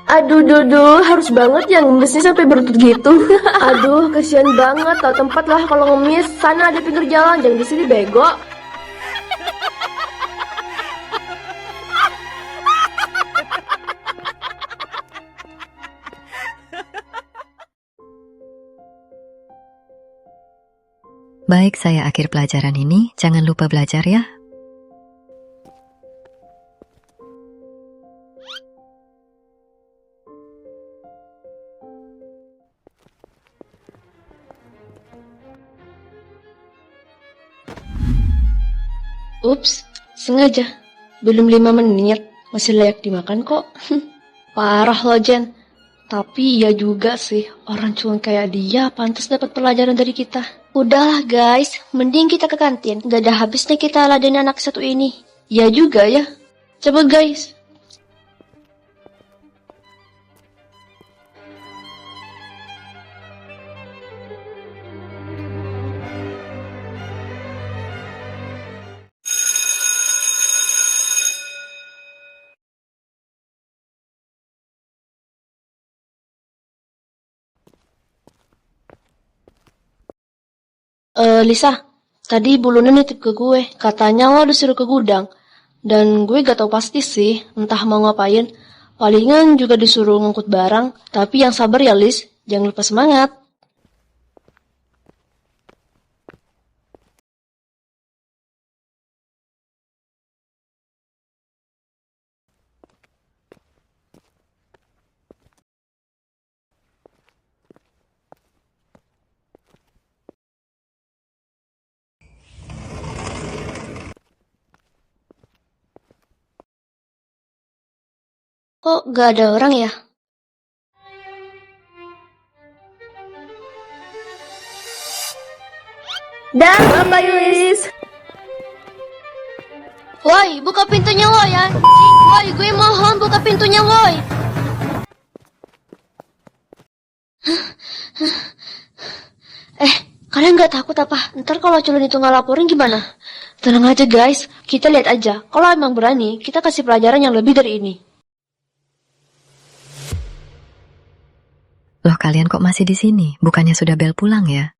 Aduh, Dodo, harus banget ya ngemesnya sampai berlutut gitu. Aduh, kasihan banget. Tahu tempat lah kalau ngemis. Sana ada pinggir jalan, jangan di sini bego. Baik, saya akhir pelajaran ini. Jangan lupa belajar ya. Ups, sengaja. Belum 5 menit, masih layak dimakan kok. Parah loh, Jen. Tapi ya juga sih, orang cuan kayak dia pantas dapat pelajaran dari kita. Udahlah guys, mending kita ke kantin. Gak ada habisnya kita ladenin anak satu ini. Ya juga ya. Cepet guys. Lisa, tadi Bu Luna nitip ke gue, katanya lo disuruh ke gudang. Dan gue gak tahu pasti sih, entah mau ngapain. Palingan juga disuruh ngangkut barang, tapi yang sabar ya Lis, jangan lupa semangat. Kok gak ada orang ya? Dan Bapak Yulis. Woi, buka pintunya woi anjing. Woi, gue mohon buka pintunya woi. Kalian gak takut apa? Ntar kalau culun itu nggak laporin gimana? Tenang aja guys, kita lihat aja. Kalau emang berani, kita kasih pelajaran yang lebih dari ini. Loh, kalian kok masih di sini? Bukannya sudah bel pulang ya?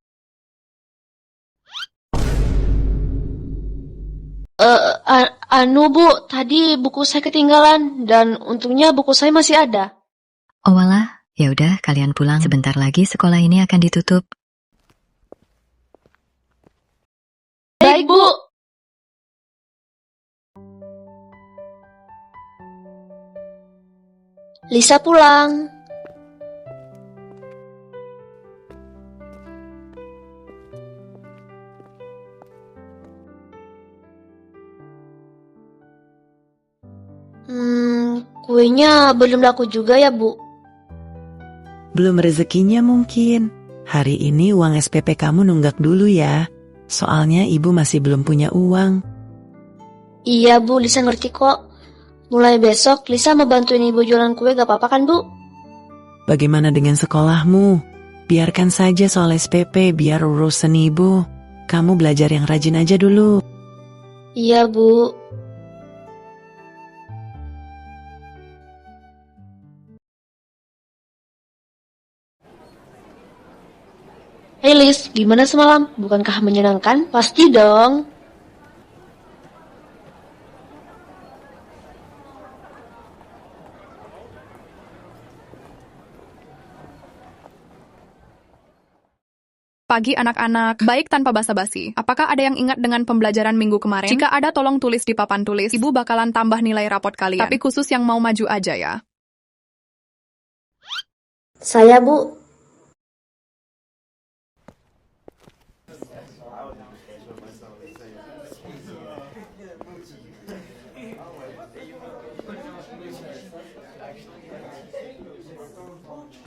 Bu, tadi buku saya ketinggalan dan untungnya buku saya masih ada. Oh walah, ya udah kalian pulang. Sebentar lagi sekolah ini akan ditutup. Baik, Bu. Lisa pulang. Kuenya belum laku juga ya, Bu? Belum rezekinya mungkin. Hari ini uang SPP kamu nunggak dulu ya. Soalnya ibu masih belum punya uang. Iya, Bu, Lisa ngerti kok. Mulai besok, Lisa mau bantuin ibu jualan kue gak apa-apa kan, Bu? Bagaimana dengan sekolahmu? Biarkan saja soal SPP biar urusan ibu. Kamu belajar yang rajin aja dulu. Iya, Bu. Hey Liz, gimana semalam? Bukankah menyenangkan? Pasti dong. Pagi anak-anak, baik tanpa basa-basi. Apakah ada yang ingat dengan pembelajaran minggu kemarin? Jika ada tolong tulis di papan tulis. Ibu bakalan tambah nilai rapot kalian. Tapi khusus yang mau maju aja ya. Saya, Bu.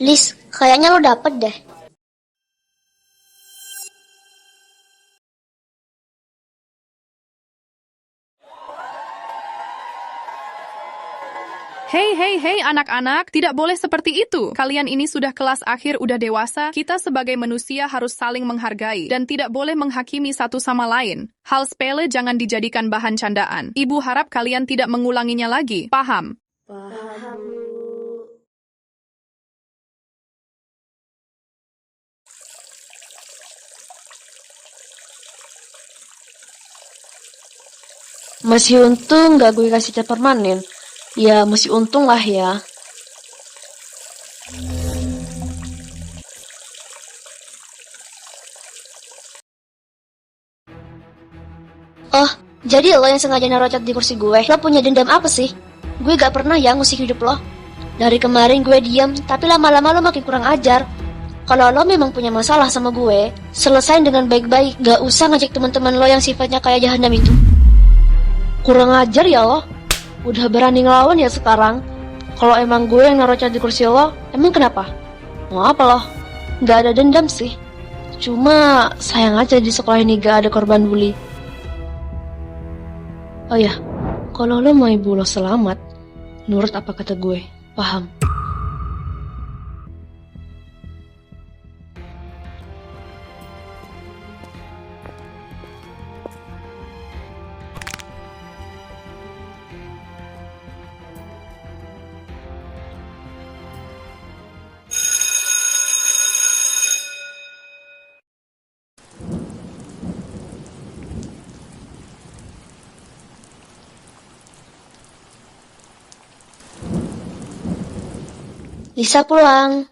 Liz, kayaknya lo dapet deh. Hei anak-anak, tidak boleh seperti itu. Kalian ini sudah kelas akhir, udah dewasa. Kita sebagai manusia harus saling menghargai dan tidak boleh menghakimi satu sama lain. Hal sepele jangan dijadikan bahan candaan. Ibu harap kalian tidak mengulanginya lagi. Paham? Paham, Bu. Masih untung gak gue kasih cat permanen. Ya, masih untung lah ya. Oh, jadi lo yang sengaja naruh cat di kursi gue? Lo punya dendam apa sih? Gue gak pernah ya ngusik hidup lo. Dari kemarin gue diam, tapi lama-lama lo makin kurang ajar. Kalau lo memang punya masalah sama gue, selesain dengan baik-baik. Gak usah ngajak teman-teman lo yang sifatnya kayak jahanam itu. Kurang ajar ya lo. Udah berani ngelawan ya sekarang. Kalau emang gue yang naruh cat di kursi lo, emang kenapa? Mau apa lo? Gak ada dendam sih. Cuma sayang aja di sekolah ini gak ada korban bully. Oh ya, kalau lo mau ibu lo selamat, nurut apa kata gue, paham? Lisa pulang.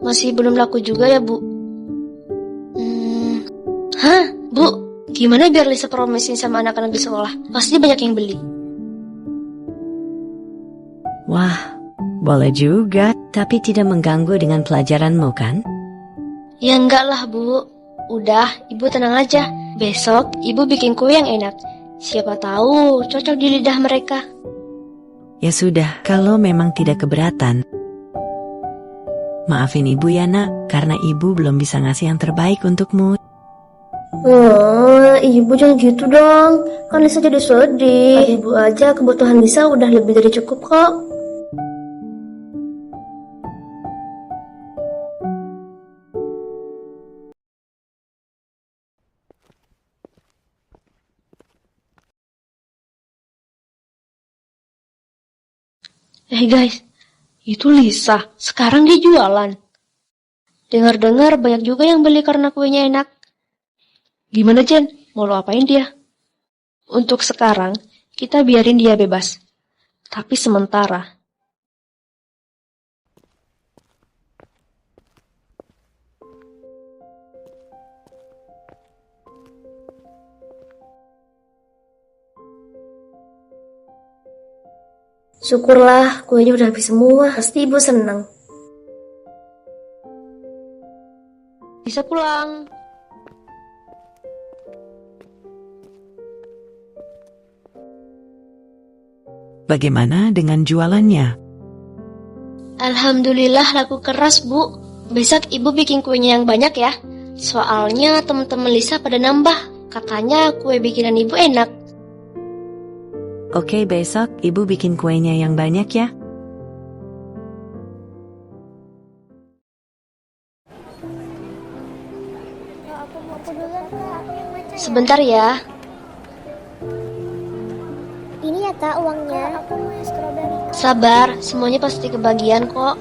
Masih belum laku juga ya, Bu? Hah, Bu? Gimana biar Lisa promosin sama anak-anak di sekolah? Pasti banyak yang beli. Wah, boleh juga, tapi tidak mengganggu dengan pelajaranmu kan? Ya enggak lah, Bu. Udah, Ibu tenang aja. Besok Ibu bikin kue yang enak. Siapa tahu cocok di lidah mereka. Ya sudah, kalau memang tidak keberatan. Maafin Ibu ya nak, karena Ibu belum bisa ngasih yang terbaik untukmu. Oh, Ibu jangan gitu dong. Kan Lisa jadi sedih. Ibu aja kebutuhan Lisa udah lebih dari cukup kok. Guys, itu Lisa. Sekarang dia jualan. Dengar-dengar banyak juga yang beli karena kuenya enak. Gimana Jen? Mau lo apain dia? Untuk sekarang, kita biarin dia bebas. Tapi sementara. Syukurlah, kuenya udah habis semua. Pasti Ibu senang. Bisa pulang. Bagaimana dengan jualannya? Alhamdulillah laku keras, Bu. Besok Ibu bikin kuenya yang banyak ya. Soalnya teman-teman Lisa pada nambah. Katanya kue bikinan Ibu enak. Oke, besok Ibu bikin kuenya yang banyak ya. Sebentar ya. Ini ya Kak uangnya. Sabar, semuanya pasti kebagian kok.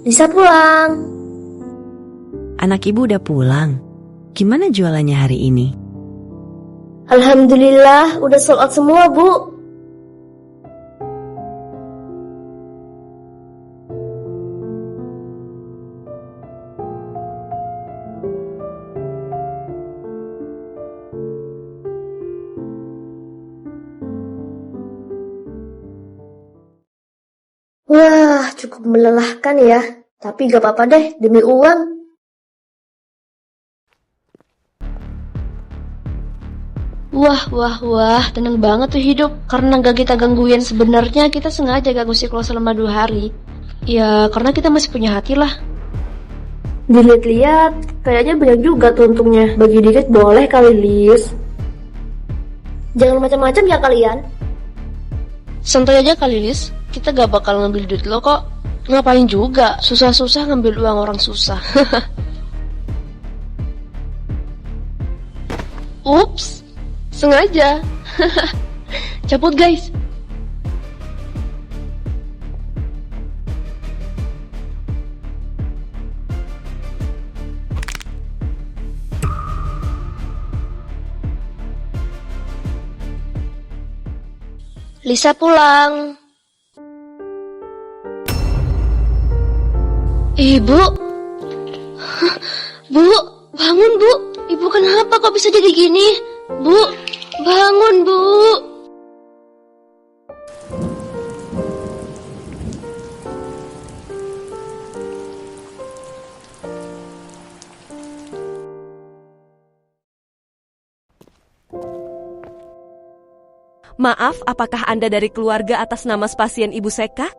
Bisa pulang. Anak Ibu udah pulang. Gimana jualannya hari ini? Alhamdulillah, udah sold out semua, Bu. Wah, cukup melelahkan ya. Tapi gak apa-apa deh, demi uang. Wah, tenang banget tuh hidup. Karena gak kita gangguin, sebenarnya kita sengaja gak ngusik lo selama 2 hari. Ya, karena kita masih punya hati lah. Dilihat-lihat, kayaknya banyak juga tuh untungnya. Bagi dikit boleh kali, Lis. Jangan macam-macam ya kalian. Santai aja kali, Lis. Kita gak bakal ngambil duit lo kok. Ngapain juga, susah-susah ngambil uang orang susah. Ups, sengaja. Cabut guys. Lisa pulang. Ibu? Bu, bangun bu. Ibu kenapa kok bisa jadi gini? Bu, bangun bu. Maaf, apakah Anda dari keluarga atas nama spasien Ibu Seka?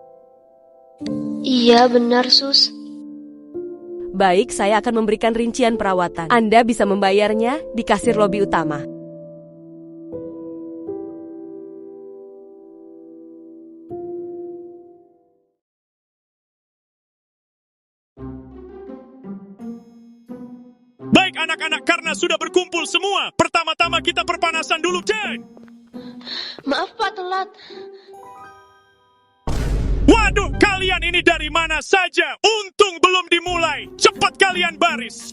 Iya benar sus. Baik, saya akan memberikan rincian perawatan. Anda bisa membayarnya di kasir lobi utama. Baik anak-anak, karena sudah berkumpul semua, pertama-tama kita perpanasan dulu, cek! Maaf Pak telat. Waduh, kalian ini dari mana saja? Untung belum dimulai. Cepat kalian baris.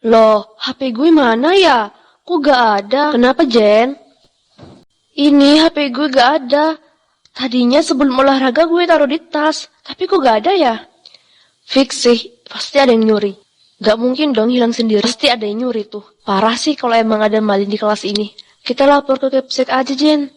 Loh, HP gue mana ya? Kok gak ada? Kenapa Jen? Ini HP gue gak ada. Tadinya sebelum olahraga gue taruh di tas. Tapi kok gak ada ya? Fix sih, pasti ada yang nyuri. Gak mungkin dong hilang sendiri, pasti ada yang nyuri tuh. Parah sih kalau emang ada maling di kelas ini. Kita lapor ke Kepsek aja, Jen.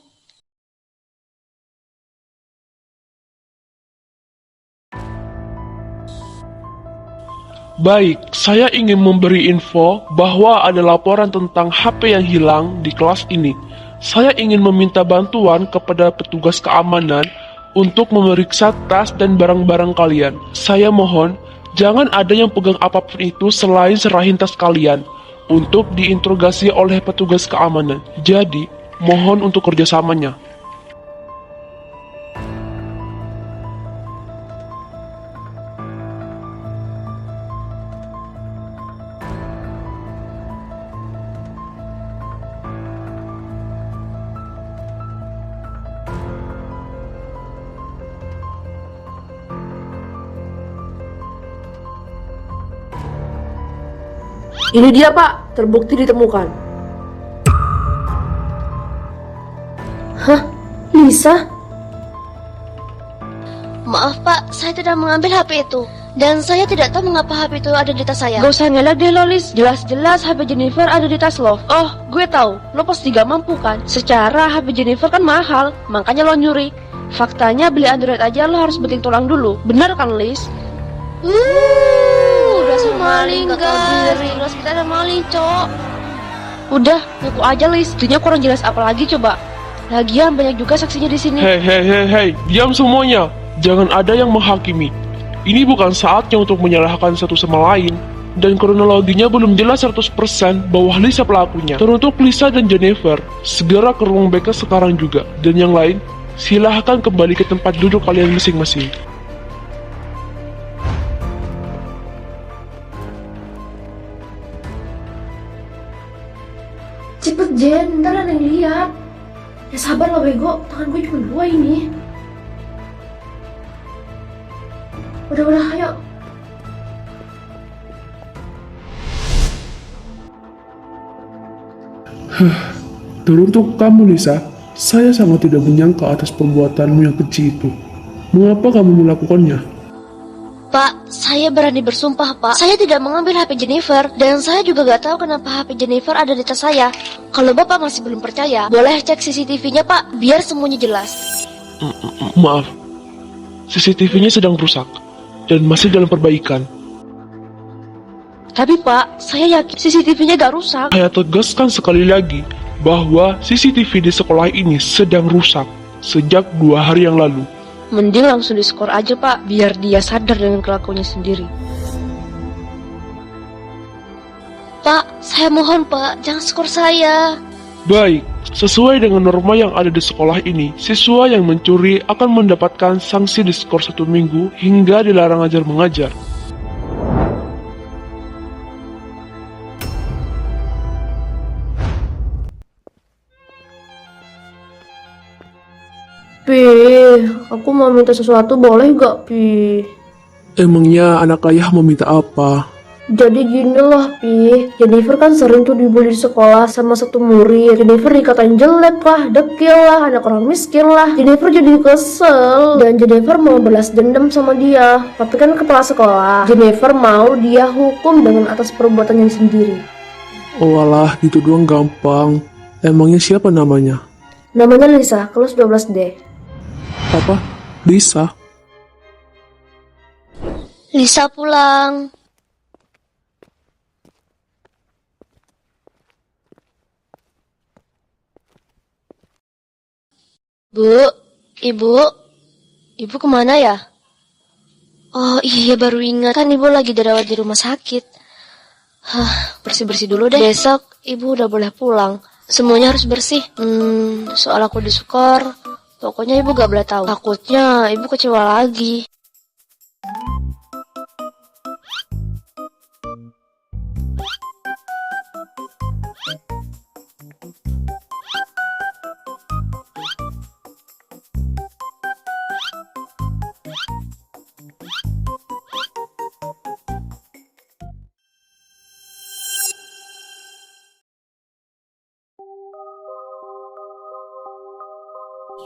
Baik, saya ingin memberi info bahwa ada laporan tentang HP yang hilang di kelas ini. Saya ingin meminta bantuan kepada petugas keamanan untuk memeriksa tas dan barang-barang kalian. Saya mohon, jangan ada yang pegang apapun itu selain serahin tas kalian untuk diinterogasi oleh petugas keamanan. Jadi, mohon untuk kerjasamanya. Ini dia Pak, terbukti ditemukan. Hah? Lisa? Maaf Pak, saya tidak mengambil HP itu. Dan saya tidak tahu mengapa HP itu ada di tas saya. Gak usah ngelak deh Lolis, jelas-jelas HP Jennifer ada di tas lo. Oh, gue tahu, lo pasti gak mampu kan? Secara HP Jennifer kan mahal, makanya lo nyuri. Faktanya beli Android aja lo harus beting tulang dulu. Bener kan Lis? Udah maling guys, jelas kita ada maling cok. Udah, ngaku aja Lis, buktinya kurang jelas apa lagi coba. Lagian banyak juga saksinya di sini. Hei, diam semuanya. Jangan ada yang menghakimi. Ini bukan saatnya untuk menyalahkan satu sama lain. Dan kronologinya belum jelas 100% bahwa Lisa pelakunya. Teruntuk Lisa dan Jennifer, segera ke ruang BK sekarang juga. Dan yang lain, silahkan kembali ke tempat duduk kalian masing-masing. Cepet Jen, ntar ada yang lihat. Ya sabar lah bego, tangan gue cuma 2 ini. Udah, ayo. Teruntuk kamu Lisa, saya sangat tidak menyangka atas perbuatanmu yang keji itu. Mengapa kamu melakukannya? Pak, saya berani bersumpah Pak, saya tidak mengambil HP Jennifer. Dan saya juga gak tahu kenapa HP Jennifer ada di tas saya. Kalau Bapak masih belum percaya, boleh cek CCTV-nya Pak, biar semuanya jelas. Maaf, CCTV-nya sedang rusak dan masih dalam perbaikan. Tapi Pak, saya yakin CCTV-nya gak rusak. Saya tegaskan sekali lagi bahwa CCTV di sekolah ini sedang rusak sejak 2 hari yang lalu. Mending langsung diskor aja Pak, biar dia sadar dengan kelakuannya sendiri. Pak, saya mohon Pak, jangan skor saya. Baik, sesuai dengan norma yang ada di sekolah ini, siswa yang mencuri akan mendapatkan sanksi diskor 1 minggu hingga dilarang ajar mengajar. Pi, aku mau minta sesuatu boleh gak, Pi? Emangnya anak ayah meminta apa? Jadi gini loh, Pi. Jennifer kan sering tuh dibully di sekolah sama satu murid. Jennifer dikatain jelek lah, dekil lah, anak orang miskin lah. Jennifer jadi kesel. Dan Jennifer mau balas dendam sama dia. Tapi kan kepala sekolah. Jennifer mau dia hukum dengan atas perbuatannya sendiri. Oh alah, gitu doang gampang. Emangnya siapa namanya? Namanya Lisa, kelas 12D. Apa? Lisa? Lisa pulang. Bu, ibu kemana ya? Oh iya, baru ingat, kan ibu lagi dirawat di rumah sakit. Bersih-bersih dulu deh. Besok ibu udah boleh pulang. Semuanya harus bersih. Soal aku diskor, pokoknya ibu gak boleh tahu. Takutnya ibu kecewa lagi.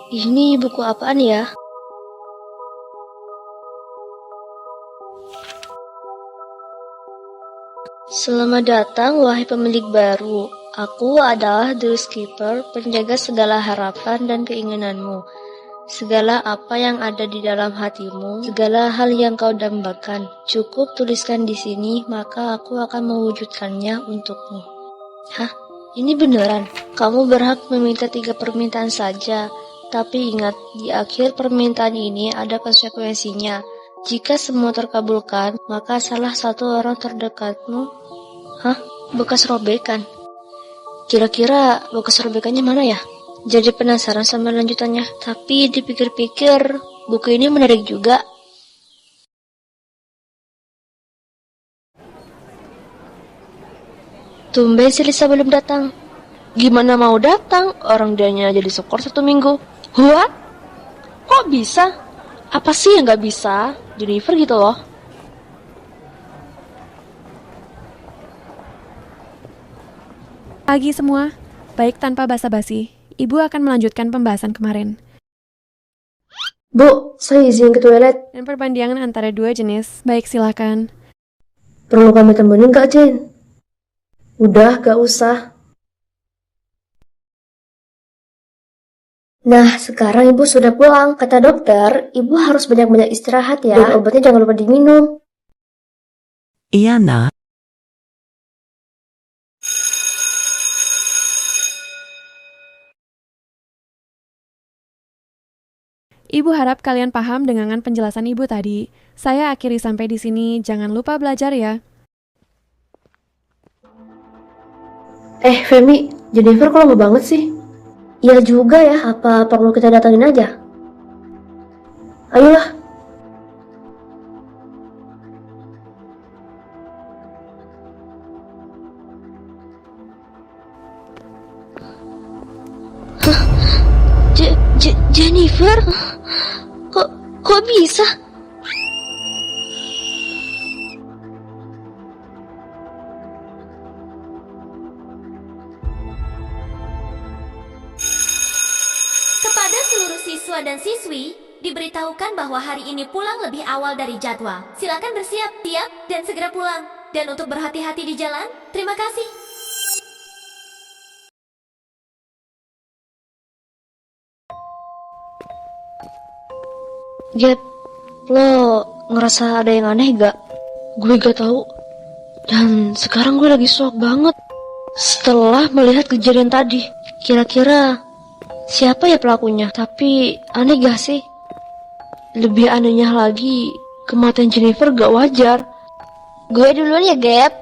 Ini buku apaan ya? Selamat datang, wahai pemilik baru. Aku adalah The Keeper, penjaga segala harapan dan keinginanmu. Segala apa yang ada di dalam hatimu, segala hal yang kau dambakan, cukup tuliskan di sini, maka aku akan mewujudkannya untukmu. Hah? Ini beneran? Kamu berhak meminta 3 permintaan saja. Tapi ingat, di akhir permintaan ini ada konsekuensinya. Jika semua terkabulkan, maka salah satu orang terdekatmu... Hah? Bekas robekan? Kira-kira bekas robekannya mana ya? Jadi penasaran sama lanjutannya. Tapi dipikir-pikir, buku ini menarik juga. Tumben si Lisa belum datang. Gimana mau datang? Orang dianya jadi skor 1 minggu. What? Kok bisa? Apa sih yang gak bisa? Jennifer gitu loh. Pagi semua. Baik, tanpa basa-basi, Ibu akan melanjutkan pembahasan kemarin. Bu, saya izin ke toilet. Dan perbandingan antara 2 jenis. Baik, silakan. Perlu kami temenin gak, Jen? Udah, gak usah. Nah, sekarang ibu sudah pulang. Kata dokter, ibu harus banyak-banyak istirahat ya. Dan obatnya jangan lupa diminum. Iya, Nak. Ibu harap kalian paham dengan penjelasan Ibu tadi. Saya akhiri sampai di sini. Jangan lupa belajar ya. Femi, Jennifer kok lama banget sih? Iya juga ya, apa perlu kita datangin aja? Ayolah. Jennifer? Kok bisa? Kepada seluruh siswa dan siswi, diberitahukan bahwa hari ini pulang lebih awal dari jadwal. Silakan bersiap-siap dan segera pulang. Dan untuk berhati-hati di jalan, terima kasih. Gap, lo ngerasa ada yang aneh gak? Gue gak tahu. Dan sekarang gue lagi shock banget setelah melihat kejadian tadi. Kira-kira siapa ya pelakunya? Tapi aneh gak sih? Lebih anehnya lagi, kematian Jennifer gak wajar. Gue duluan ya, Gap.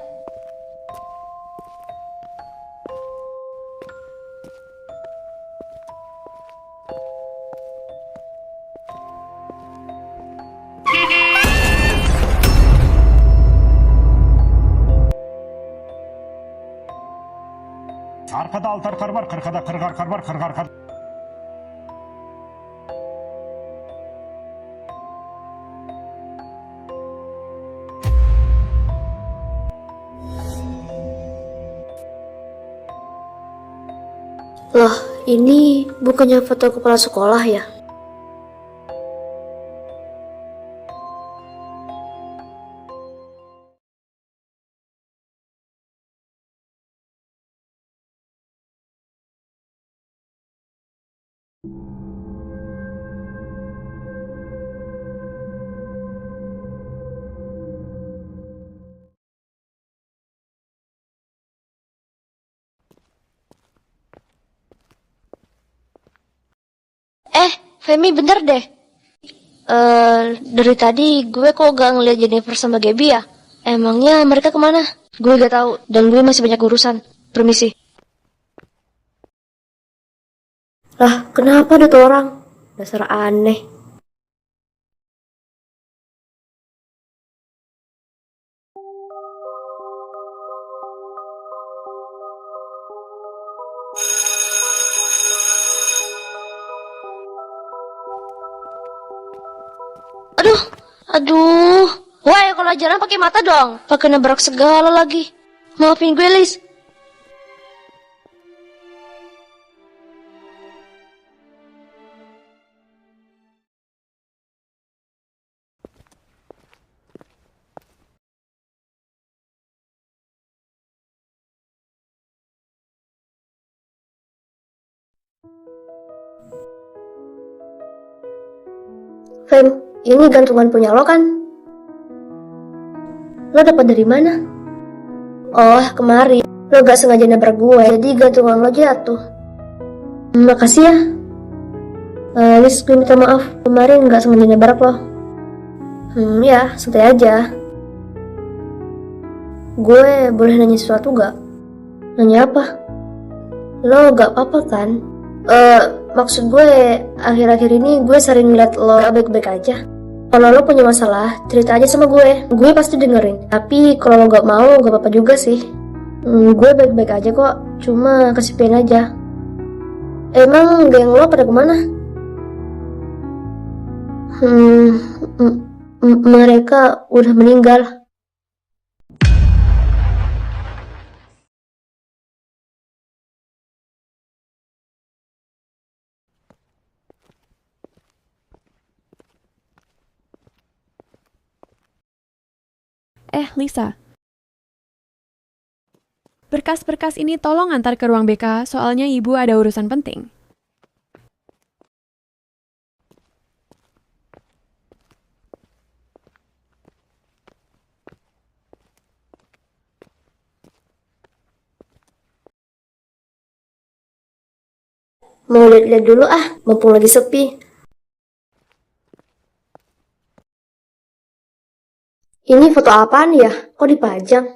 Arkada 6 arkar var, 40'da 40 arkar var, 40 arkar. Loh, ini bukannya foto kepala sekolah ya? Femi bener deh. Dari tadi gue kok gak ngeliat Jennifer sama Gaby ya? Emangnya mereka kemana? Gue gak tahu dan gue masih banyak urusan. Permisi. Lah, kenapa ada tuh orang? Dasar aneh. Aduh. Wah, kalau jalan pakai mata dong. Pakai nabrak segala lagi. Maafin gue, Lis. Fem, ini gantungan punya lo kan? Lo dapat dari mana? Oh, kemarin lo gak sengaja nabrak gue, jadi gantungan lo jatuh. Makasih ya. Lis, gue minta maaf, kemarin gak sengaja nabrak lo. Ya, santai aja. Gue boleh nanya sesuatu gak? Nanya apa? Lo gak apa-apa kan? Maksud gue, akhir-akhir ini gue sering ngeliat lo gak baik-baik aja. Kalau lo punya masalah, cerita aja sama gue. Gue pasti dengerin. Tapi kalau lo gak mau, gak apa-apa juga sih. Gue baik-baik aja kok. Cuma kesepian aja. Emang geng lo pada kemana? Mereka udah meninggal. Lisa. Berkas-berkas ini tolong antar ke ruang BK, soalnya ibu ada urusan penting. Mau lihat-lihat dulu mumpung lagi sepi. Ini foto apaan ya? Kok dipajang?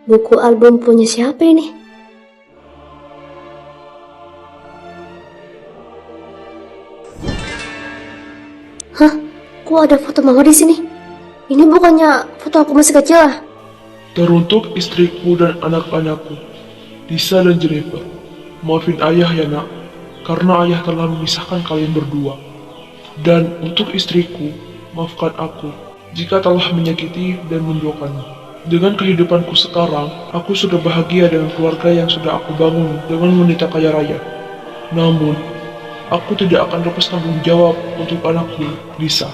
Buku album punya siapa ini? Hah? Kok ada foto mama di sini? Ini bukannya foto aku masih kecil lah? Teruntuk istriku dan anak-anakku, Lisa dan Jennifer. Maafin ayah ya nak, karena ayah telah memisahkan kalian berdua. Dan untuk istriku, maafkan aku jika telah menyakiti dan menduakanmu. Dengan kehidupanku sekarang, aku sudah bahagia dengan keluarga yang sudah aku bangun dengan wanita kaya raya. Namun, aku tidak akan lepas tanggung jawab untuk anakku, Lisa.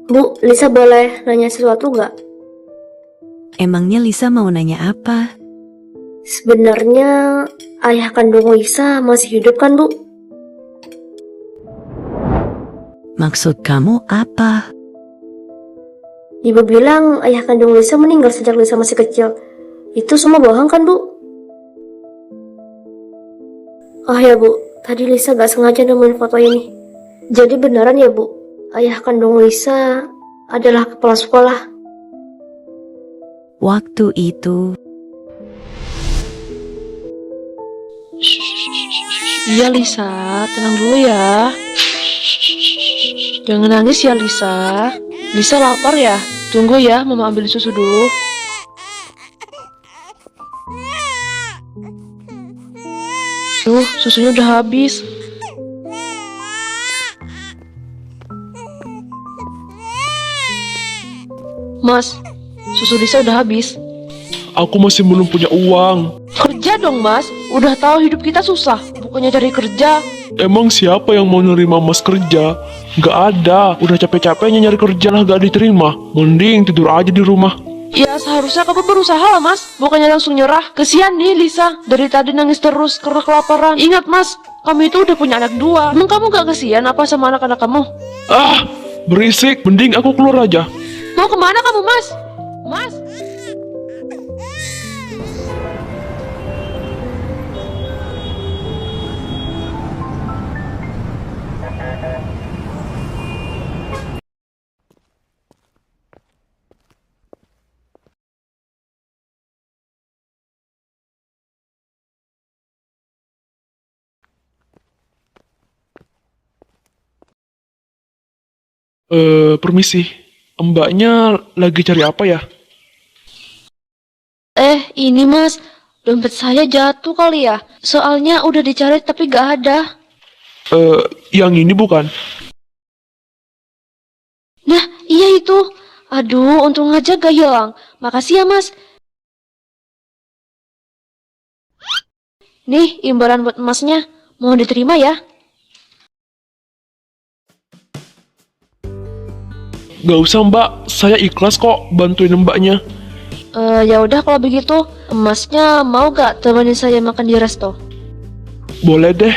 Bu, Lisa boleh nanya sesuatu nggak? Emangnya Lisa mau nanya apa? Sebenarnya ayah kandung Lisa masih hidup kan, Bu? Maksud kamu apa? Ibu bilang ayah kandung Lisa meninggal sejak Lisa masih kecil. Itu semua bohong kan, Bu? Oh ya, Bu. Tadi Lisa gak sengaja nemuin foto ini. Jadi beneran ya, Bu? Ayah kandung Lisa adalah kepala sekolah. Waktu itu, Iya Lisa, tenang dulu ya. Jangan nangis ya Lisa. Lisa lapar ya? Tunggu ya, Mama ambil susu dulu. Tuh, susunya udah habis. Mas, susu Lisa udah habis. Aku masih belum punya uang. Kerja dong mas, udah tahu hidup kita susah, bukannya cari kerja. Emang siapa yang mau nerima mas kerja? Gak ada, udah capek-capeknya nyari kerja lah gak diterima. Mending tidur aja di rumah. Ya seharusnya kamu berusaha lah mas, bukannya langsung nyerah. Kesian nih Lisa, dari tadi nangis terus karena kelaparan. Ingat mas, kamu itu udah punya anak 2. Emang kamu gak kesian apa sama anak-anak kamu? Ah, berisik, mending aku keluar aja. Mau kemana kamu mas? Mas? Permisi. Mbaknya lagi cari apa ya? Ini mas, dompet saya jatuh kali ya. Soalnya udah dicari tapi gak ada. Yang ini bukan? Nah, iya itu. Aduh, untung aja gak hilang. Makasih ya mas. Nih, imbalan buat emasnya. Mau diterima ya? Gak usah mbak, saya ikhlas kok bantuin mbaknya. Ya udah kalau begitu, emasnya mau gak temenin saya makan di resto? Boleh deh.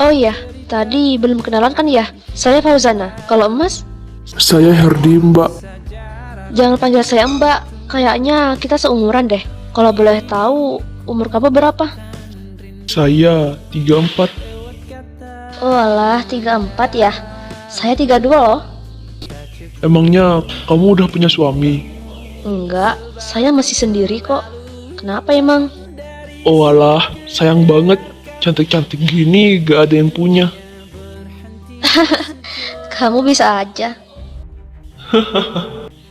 Oh iya, tadi belum kenalan kan ya? Saya Fauzana. Kalau emas, Saya Herdi mbak. jangan panggil saya mbak. Kayaknya kita seumuran deh. Kalau boleh tahu, umur kamu berapa? Saya 34. Oh alah, 34 ya. Saya 32 loh. Emangnya kamu udah punya suami? Enggak, saya masih sendiri kok. Kenapa emang? Oh alah, sayang banget. Cantik-cantik gini gak ada yang punya. Kamu bisa aja.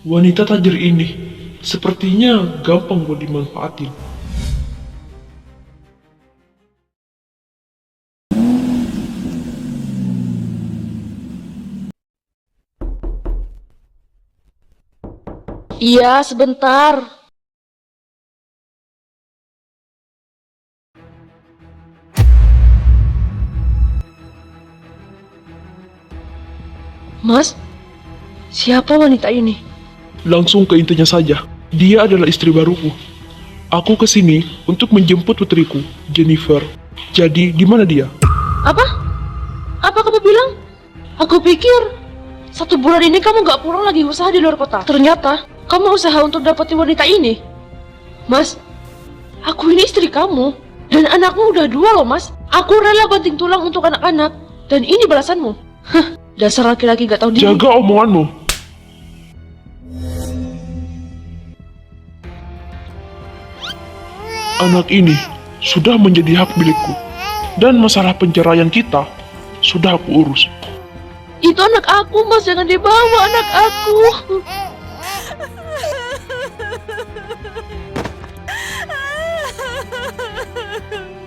Wanita tajir ini sepertinya gampang buat dimanfaatin. Iya, sebentar. Mas, siapa wanita ini? Langsung ke intinya saja. Dia adalah istri baruku. Aku kesini untuk menjemput putriku, Jennifer. Jadi, di mana dia? Apa? Apa kamu bilang? Aku pikir 1 bulan ini kamu gak pulang lagi usaha di luar kota. Ternyata kamu usaha untuk dapetin wanita ini. Mas, aku ini istri kamu. Dan anakmu udah 2 loh mas. Aku rela banting tulang untuk anak-anak. Dan ini balasanmu. Hah, dasar laki-laki gak tahu diri. Jaga omonganmu. Anak ini sudah menjadi hak milikku. Dan masalah penceraian kita sudah aku urus. Itu anak aku mas, jangan dibawa anak aku.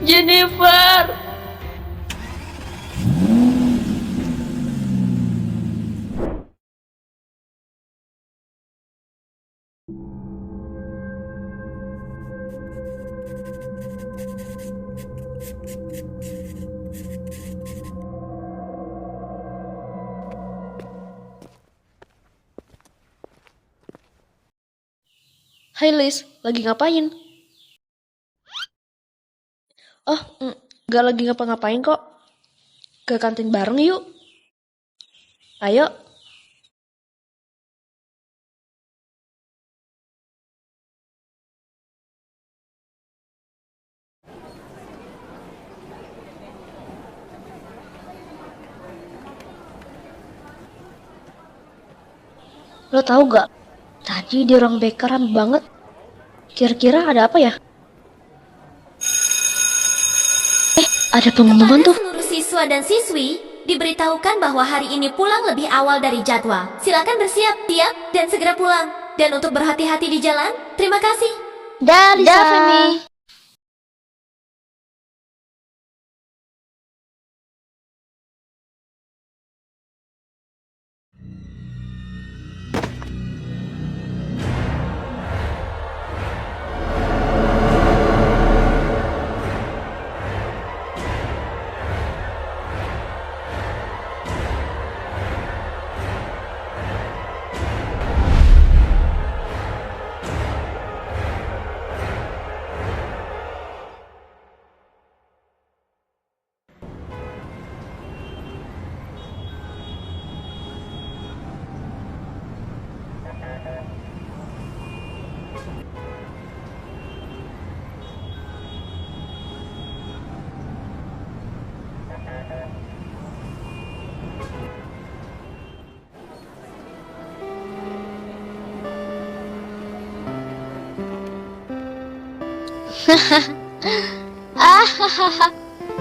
Jennifer. Hai Liz, lagi ngapain? Oh, nggak lagi ngapa-ngapain kok. Ke kantin bareng yuk. Ayo. Lo tahu gak? Tadi di ruang BK rame banget. Kira-kira ada apa ya? Ada pengumuman tuh. Seluruh siswa dan siswi diberitahukan bahwa hari ini pulang lebih awal dari jadwal. Silakan bersiap, siap, dan segera pulang. Dan untuk berhati-hati di jalan, terima kasih. Dah, Femi.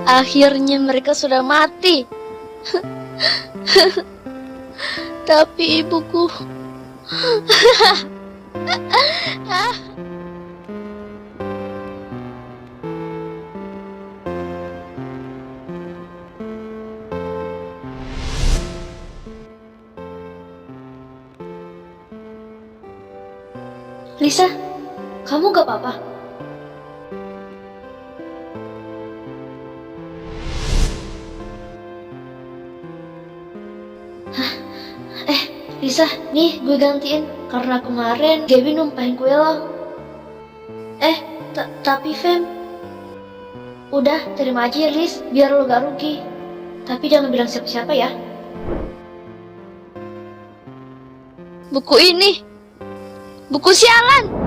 Akhirnya mereka sudah mati. Tapi ibuku. Lisa, kamu gak apa-apa? Lisa, nih gue gantiin karena kemarin Gaby numpahin kue lo. Tapi Fem, udah terima aja ya Liz, biar lo gak rugi. Tapi jangan bilang siapa-siapa ya. Buku ini. Buku sialan.